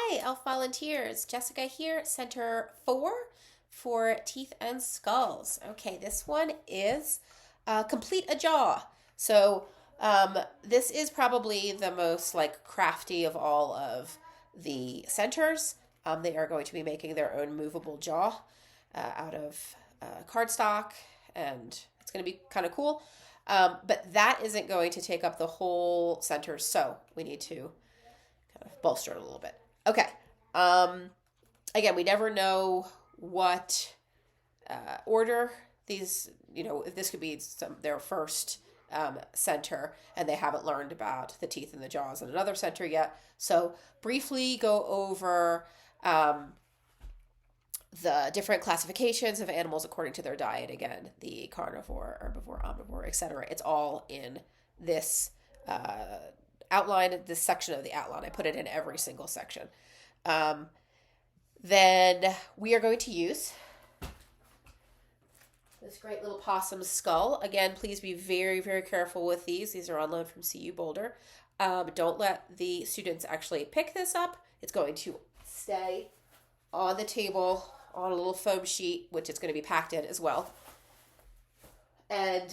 Hi, Elf Volunteers. Jessica here, Center 4 for Teeth and Skulls. Okay, this one is Complete a Jaw. This is probably the most crafty of all of the centers. They are going to be making their own movable jaw out of cardstock, and it's going to be kind of cool. But that isn't going to take up the whole center, so we need to kind of bolster it a little bit. Okay. Um, Again, we never know what order these, if this could be their first center and they haven't learned about the teeth and the jaws in another center yet. So, briefly go over the different classifications of animals according to their diet. Again, the carnivore, herbivore, omnivore, etc. It's all in this outline, this section of the outline. I put it in every single section. Um, then we are going to use this great little possum skull. Again, please be very, very careful with these. These are on loan from CU Boulder. Don't let the students actually pick this up. It's going to stay on the table on a little foam sheet, which it's going to be packed in as well. And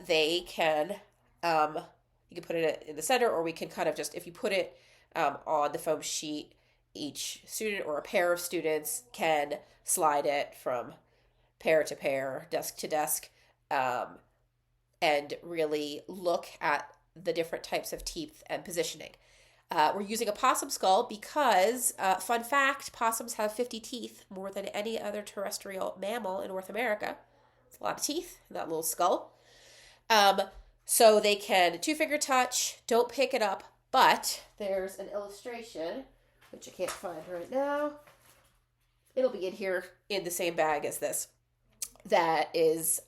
they can, you can put it in the center, or we can kind of just, if you put it on the foam sheet, each student or a pair of students can slide it from pair to pair, desk to desk, and really look at the different types of teeth and positioning. We're using a possum skull because, fun fact, possums have 50 teeth, more than any other terrestrial mammal in North America. It's a lot of teeth in that little skull. So they can two-finger touch, don't pick it up, but there's an illustration, which I can't find right now. It'll be in here in the same bag as this. That is,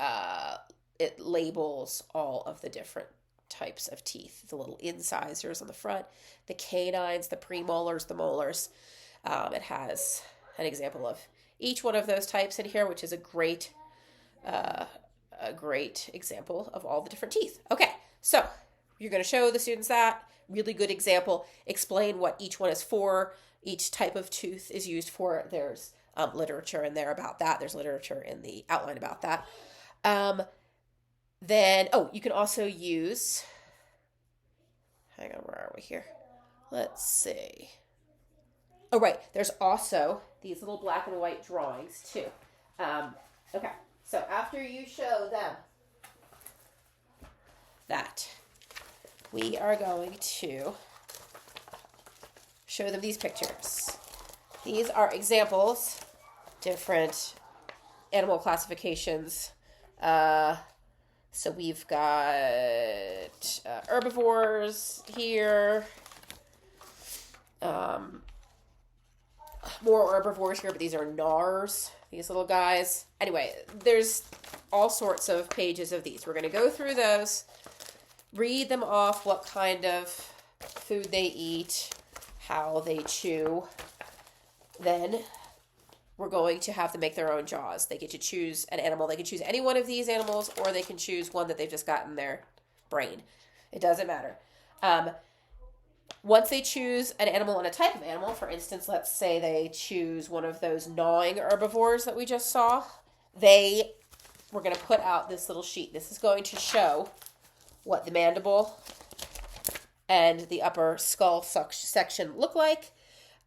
it labels all of the different types of teeth. The little incisors on the front, the canines, the premolars, the molars. It has an example of each one of those types in here, which is a great example of all the different teeth. Okay, so you're going to show the students that. Really good example. Explain what each one is for. Each type of tooth is used for. There's literature in there about that. There's literature in the outline about that. You can also use, hang on, where are we here? Let's see. Oh, right. There's also these little black and white drawings, too. Okay. So after you show them that, we are going to show them these pictures. These are examples, different animal classifications. So we've got herbivores here. More herbivores here, but these are gnars, these little guys. Anyway, there's all sorts of pages of these. We're going to go through those, read them off, what kind of food they eat, how they chew. Then we're going to have them make their own jaws. They get to choose an animal. They can choose any one of these animals, or they can choose one that they've just got in their brain. It doesn't matter. Once they choose an animal and a type of animal, for instance, let's say they choose one of those gnawing herbivores that we just saw, we're going to put out this little sheet. This is going to show what the mandible and the upper skull section look like,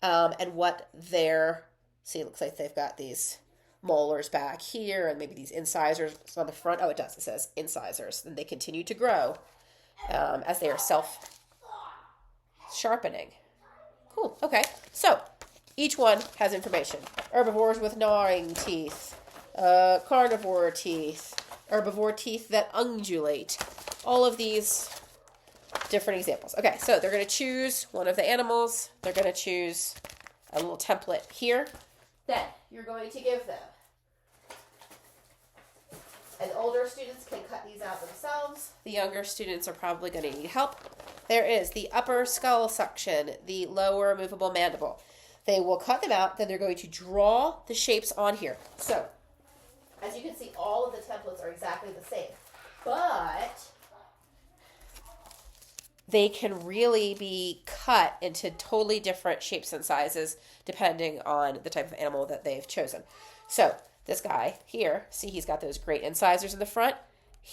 and what see, it looks like they've got these molars back here, and maybe these incisors on the front. Oh, it does. It says incisors. And they continue to grow as they are self-sharpening. Cool. Okay. So, each one has information. Herbivores with gnawing teeth, carnivore teeth, herbivore teeth that undulate. All of these different examples. Okay, so they're going to choose one of the animals. They're going to choose a little template here. Then you're going to give them. And older students can cut these out themselves. The younger students are probably going to need help. There is the upper skull section, the lower movable mandible. They will cut them out, then they're going to draw the shapes on here. So, as you can see, all of the templates are exactly the same. But they can really be cut into totally different shapes and sizes depending on the type of animal that they've chosen. So this guy here, see, he's got those great incisors in the front.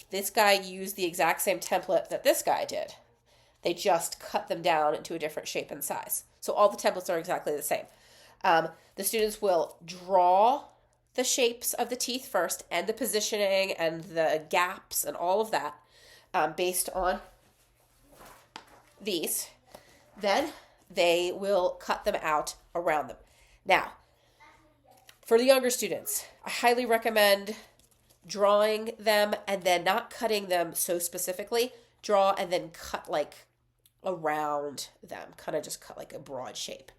This guy used the exact same template that this guy did. They just cut them down into a different shape and size. So all the templates are exactly the same. The students will draw the shapes of the teeth first, and the positioning and the gaps and all of that based on these. Then they will cut them out around them. Now, for the younger students, I highly recommend drawing them and then not cutting them so specifically. Draw and then cut like around them, kind of just cut like a broad shape.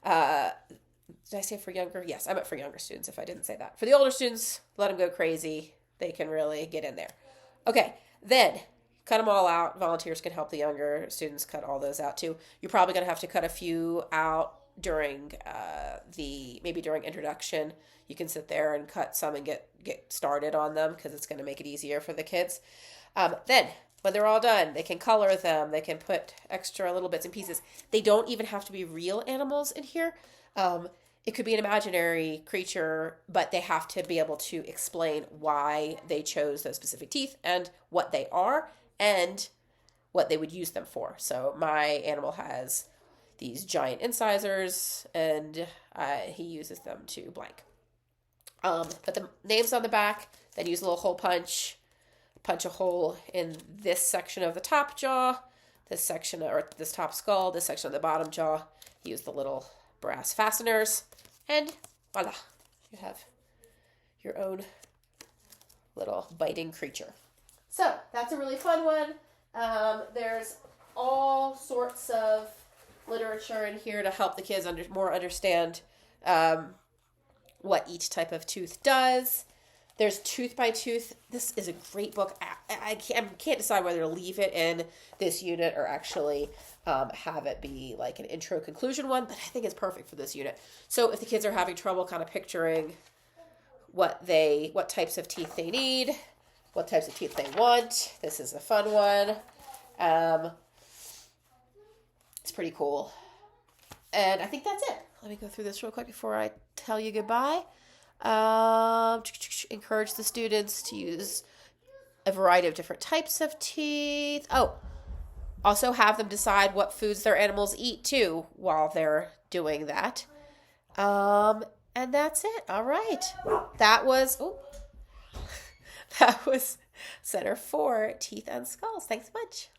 Did I say for younger? Yes, I meant for younger students if I didn't say that. For the older students, let them go crazy. They can really get in there. Okay, then cut them all out. Volunteers can help the younger students cut all those out too. You're probably going to have to cut a few out during maybe during introduction. You can sit there and cut some and get started on them because it's going to make it easier for the kids. Then when they're all done, they can color them. They can put extra little bits and pieces. They don't even have to be real animals in here. It could be an imaginary creature, but they have to be able to explain why they chose those specific teeth and what they are and what they would use them for. So my animal has these giant incisors, and he uses them to blank. Put the names on the back, then use a little hole punch a hole in this section of the top jaw, this section, or this top skull, this section of the bottom jaw. Use the little brass fasteners, and voila, you have your own little biting creature. So that's a really fun one. There's all sorts of literature in here to help the kids understand what each type of tooth does. There's Tooth by Tooth. This is a great book. I can't decide whether to leave it in this unit or actually have it be like an intro conclusion one, but I think it's perfect for this unit. So if the kids are having trouble kind of picturing what types of teeth they need, what types of teeth they want, this is a fun one. It's pretty cool. And I think that's it. Let me go through this real quick before I tell you goodbye. Encourage the students to use a variety of different types of teeth. Oh, also have them decide what foods their animals eat too while they're doing that. And that's it. All right. That was Center for Teeth and Skulls. Thanks so much.